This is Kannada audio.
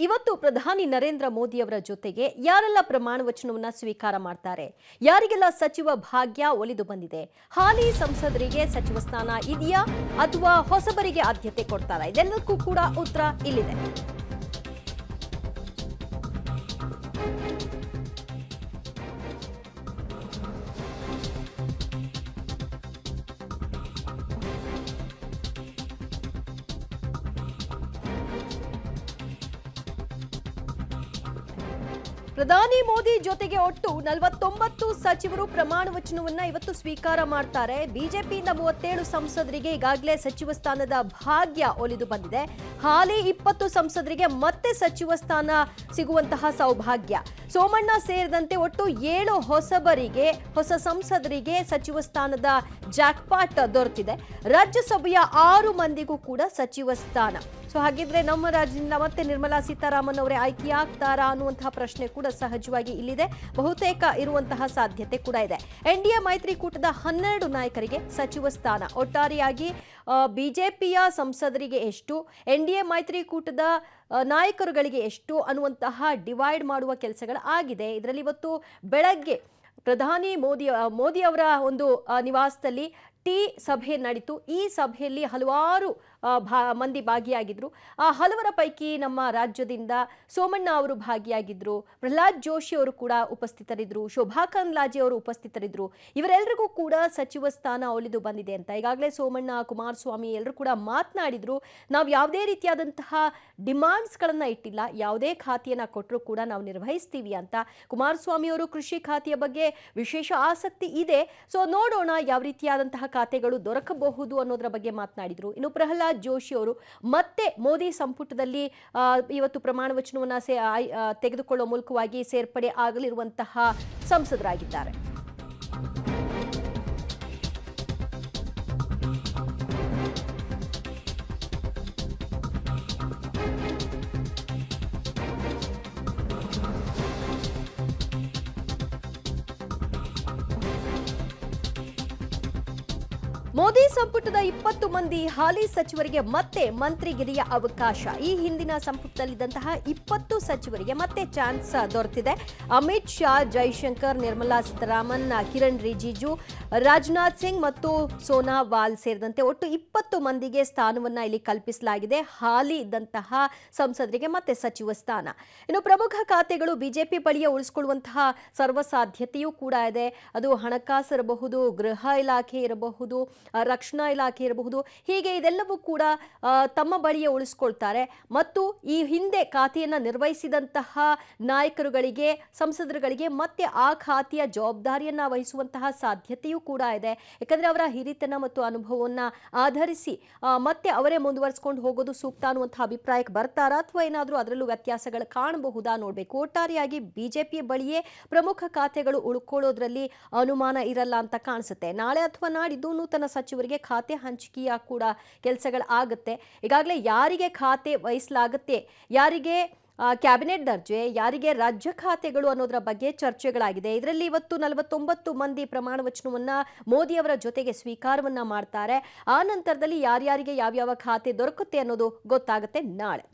ಇವತ್ತು ಪ್ರಧಾನಿ ನರೇಂದ್ರ ಮೋದಿ ಅವರ ಜೊತೆಗೆ ಯಾರೆಲ್ಲ ಪ್ರಮಾಣ ವಚನವನ್ನ ಸ್ವೀಕಾರ ಮಾಡ್ತಾರೆ, ಯಾರಿಗೆಲ್ಲ ಸಚಿವ ಭಾಗ್ಯ ಒಲಿದು ಬಂದಿದೆ, ಹಾಲಿ ಸಂಸದರಿಗೆ ಸಚಿವ ಸ್ಥಾನ ಇದೆಯಾ ಅಥವಾ ಹೊಸಬರಿಗೆ ಆದ್ಯತೆ ಕೊಡ್ತಾರಾ, ಇದೆಲ್ಲಕ್ಕೂ ಕೂಡ ಉತ್ತರ ಇಲ್ಲಿದೆ. ಪ್ರಧಾನಿ ಮೋದಿ ಜೊತೆಗೆ ಒಟ್ಟು 49 ಸಚಿವರು ಪ್ರಮಾಣ ವಚನವನ್ನ ಇವತ್ತು ಸ್ವೀಕಾರ ಮಾಡ್ತಾರೆ. ಬಿಜೆಪಿಯಿಂದ 37 ಸಂಸದರಿಗೆ ಈಗಾಗಲೇ ಸಚಿವ ಸ್ಥಾನದ ಭಾಗ್ಯ ಒಲಿದು ಬಂದಿದೆ. ಹಾಲಿ 20 ಸಂಸದರಿಗೆ ಮತ್ತೆ ಸಚಿವ ಸ್ಥಾನ ಸಿಗುವಂತಹ ಸೌಭಾಗ್ಯ. ಸೋಮಣ್ಣ ಸೇರಿದಂತೆ ಒಟ್ಟು 7 ಹೊಸ ಸಂಸದರಿಗೆ ಸಚಿವ ಸ್ಥಾನದ ಜಾಕ್ಪಾಟ್ ದೊರೆತಿದೆ. ರಾಜ್ಯಸಭೆಯ 6 ಮಂದಿಗೂ ಕೂಡ ಸಚಿವ ಸ್ಥಾನ. ಸೊ ಹಾಗಿದ್ರೆ ನಮ್ಮ ರಾಜ್ಯದಿಂದ ಮತ್ತೆ ನಿರ್ಮಲಾ ಸೀತಾರಾಮನ್ ಅವರೇ ಆಯ್ಕೆಯಾಗ್ತಾರಾ ಅನ್ನುವಂತಹ ಪ್ರಶ್ನೆ ಕೂಡ ಸಹಜವಾಗಿ ಇಲ್ಲಿದೆ. ಬಹುತೇಕ ಇರುವಂತಹ ಸಾಧ್ಯತೆ ಕೂಡ ಇದೆ. ಎನ್ಡಿಎ ಮೈತ್ರಿಕೂಟದ 12 ನಾಯಕರಿಗೆ ಸಚಿವ ಸ್ಥಾನ. ಒಟ್ಟಾರೆಯಾಗಿ ಬಿಜೆಪಿಯ ಸಂಸದರಿಗೆ ಎಷ್ಟು, ಎನ್ಡಿಎ ಮೈತ್ರಿಕೂಟದ ನಾಯಕರುಗಳಿಗೆ ಎಷ್ಟು ಅನ್ನುವಂತಹ ಡಿವೈಡ್ ಮಾಡುವ ಕೆಲಸಗಳು ಆಗಿದೆ. ಇದರಲ್ಲಿ ಇವತ್ತು ಬೆಳಗ್ಗೆ ಪ್ರಧಾನಿ ಮೋದಿ ಅವರ ಒಂದು ನಿವಾಸದಲ್ಲಿ ಟೀ ಸಭೆ ನಡೀತು. ಈ ಸಭೆಯಲ್ಲಿ ಹಲವಾರು ಮಂದಿ ಭಾಗಿಯಾಗಿದ್ರು. ಆ ಹಲವರ ಪೈಕಿ ನಮ್ಮ ರಾಜ್ಯದಿಂದ ಸೋಮಣ್ಣ ಅವರು ಭಾಗಿಯಾಗಿದ್ರು, ಪ್ರಹ್ಲಾದ್ ಜೋಶಿ ಅವರು ಕೂಡ ಉಪಸ್ಥಿತರಿದ್ರು, ಶೋಭಾ ಕರಂದ್ಲಾಜೆ ಅವರು ಉಪಸ್ಥಿತರಿದ್ರು. ಇವರೆಲ್ಲರಿಗೂ ಕೂಡ ಸಚಿವ ಸ್ಥಾನ ಒಲಿದು ಬಂದಿದೆ ಅಂತ ಈಗಾಗಲೇ ಸೋಮಣ್ಣ, ಕುಮಾರಸ್ವಾಮಿ ಎಲ್ಲರೂ ಕೂಡ ಮಾತನಾಡಿದ್ರು. ನಾವು ಯಾವುದೇ ರೀತಿಯಾದಂತಹ ಡಿಮಾಂಡ್ಸ್ಗಳನ್ನ ಇಟ್ಟಿಲ್ಲ, ಯಾವುದೇ ಖಾತೆಯನ್ನ ಕೊಟ್ಟರು ಕೂಡ ನಾವು ನಿರ್ವಹಿಸ್ತೀವಿ ಅಂತ. ಕುಮಾರಸ್ವಾಮಿ ಅವರು ಕೃಷಿ ಖಾತೆಯ ಬಗ್ಗೆ ವಿಶೇಷ ಆಸಕ್ತಿ ಇದೆ, ಸೊ ನೋಡೋಣ ಯಾವ ರೀತಿಯಾದಂತಹ ಖಾತೆಗಳು ದೊರಕಬಹುದು ಅನ್ನೋದರ ಬಗ್ಗೆ ಮಾತನಾಡಿದ್ರು. ಇನ್ನು ಪ್ರಹ್ಲಾದ್ ಜೋಶಿ ಅವರು ಮತ್ತೆ ಮೋದಿ ಸಂಪುಟದಲ್ಲಿ ಇವತ್ತು ಪ್ರಮಾಣ ವಚನವನ್ನ ತೆಗೆದುಕೊಳ್ಳುವ ಮೂಲಕವಾಗಿ ಸೇರ್ಪಡೆ ಆಗಲಿರುವಂತಹ ಸಂಸದರಾಗಿದ್ದಾರೆ. ಮೋದಿ ಸಂಪುಟದ 20 ಮಂದಿ ಹಾಲಿ ಸಚಿವರಿಗೆ ಮತ್ತೆ ಮಂತ್ರಿಗಿರಿಯ ಅವಕಾಶ. ಈ ಹಿಂದಿನ ಸಂಪುಟದಲ್ಲಿದ್ದಂತಹ 20 ಸಚಿವರಿಗೆ ಮತ್ತೆ ಚಾನ್ಸ್ ದೊರೆತಿದೆ. ಅಮಿತ್ ಶಾ, ಜೈಶಂಕರ್, ನಿರ್ಮಲಾ ಸೀತಾರಾಮನ್, ಕಿರಣ್ ರಿಜಿಜು, ರಾಜನಾಥ್ ಸಿಂಗ್ ಮತ್ತು ಸೋನಾವಾಲ್ ಸೇರಿದಂತೆ ಒಟ್ಟು 20 ಮಂದಿಗೆ ಸ್ಥಾನವನ್ನ ಇಲ್ಲಿ ಕಲ್ಪಿಸಲಾಗಿದೆ. ಹಾಲಿ ಇದ್ದಂತಹ ಸಂಸದರಿಗೆ ಮತ್ತೆ ಸಚಿವ ಸ್ಥಾನ. ಇನ್ನು ಪ್ರಮುಖ ಖಾತೆಗಳು ಬಿಜೆಪಿ ಬಳಿಯ ಉಳಿಸಿಕೊಳ್ಳುವಂತಹ ಸರ್ವಸಾಧ್ಯತೆಯೂ ಕೂಡ ಇದೆ. ಅದು ಹಣಕಾಸು ಇರಬಹುದು, ಗೃಹ ಇಲಾಖೆ ಇರಬಹುದು, ರಕ್ಷಣಾ ಇಲಾಖೆ ಇರಬಹುದು. ಹೀಗೆ ಇದೆಲ್ಲವೂ ಕೂಡ ತಮ್ಮ ಬಳಿಯೇ ಉಳಿಸ್ಕೊಳ್ತಾರೆ. ಮತ್ತು ಈ ಹಿಂದೆ ಖಾತೆಯನ್ನ ನಿರ್ವಹಿಸಿದಂತಹ ನಾಯಕರುಗಳಿಗೆ, ಸಂಸದರುಗಳಿಗೆ ಮತ್ತೆ ಆ ಖಾತೆಯ ಜವಾಬ್ದಾರಿಯನ್ನ ವಹಿಸುವಂತಹ ಸಾಧ್ಯತೆಯೂ ಕೂಡ ಇದೆ. ಯಾಕಂದ್ರೆ ಅವರ ಹಿರಿತನ ಮತ್ತು ಅನುಭವವನ್ನ ಆಧರಿಸಿ ಮತ್ತೆ ಅವರೇ ಮುಂದುವರಿಸಿಕೊಂಡು ಹೋಗೋದು ಸೂಕ್ತ ಅನ್ನುವಂತಹ ಅಭಿಪ್ರಾಯಕ್ಕೆ ಬರ್ತಾರಾ ಅಥವಾ ಏನಾದರೂ ಅದರಲ್ಲೂ ವ್ಯತ್ಯಾಸಗಳು ಕಾಣಬಹುದಾ ನೋಡಬೇಕು. ಒಟ್ಟಾರೆಯಾಗಿ ಬಿಜೆಪಿ ಬಳಿಯೇ ಪ್ರಮುಖ ಖಾತೆಗಳು ಉಳ್ಕೊಳ್ಳೋದ್ರಲ್ಲಿ ಅನುಮಾನ ಇರಲ್ಲ ಅಂತ ಕಾಣಿಸುತ್ತೆ. ನಾಳೆ ಅಥವಾ ನಾಡಿದ್ದು ನೂತನ ಸಚಿವರಿಗೆ ಖಾತೆ ಹಂಚಿಕೆಯ ಕೂಡ ಕೆಲಸಗಳಾಗುತ್ತೆ. ಈಗಾಗಲೇ ಯಾರಿಗೆ ಖಾತೆ ವಹಿಸಲಾಗುತ್ತೆ, ಯಾರಿಗೆ ಕ್ಯಾಬಿನೆಟ್ ದರ್ಜೆ, ಯಾರಿಗೆ ರಾಜ್ಯ ಖಾತೆಗಳು ಅನ್ನೋದರ ಬಗ್ಗೆ ಚರ್ಚೆಗಳಾಗಿದೆ. ಇದರಲ್ಲಿ ಇವತ್ತು 49 ಮಂದಿ ಪ್ರಮಾಣ ವಚನವನ್ನ ಮೋದಿ ಅವರ ಜೊತೆಗೆ ಸ್ವೀಕಾರವನ್ನ ಮಾಡ್ತಾರೆ. ಆ ನಂತರದಲ್ಲಿ ಯಾರ್ಯಾರಿಗೆ ಯಾವ್ಯಾವ ಖಾತೆ ದೊರಕುತ್ತೆ ಅನ್ನೋದು ಗೊತ್ತಾಗುತ್ತೆ ನಾಳೆ.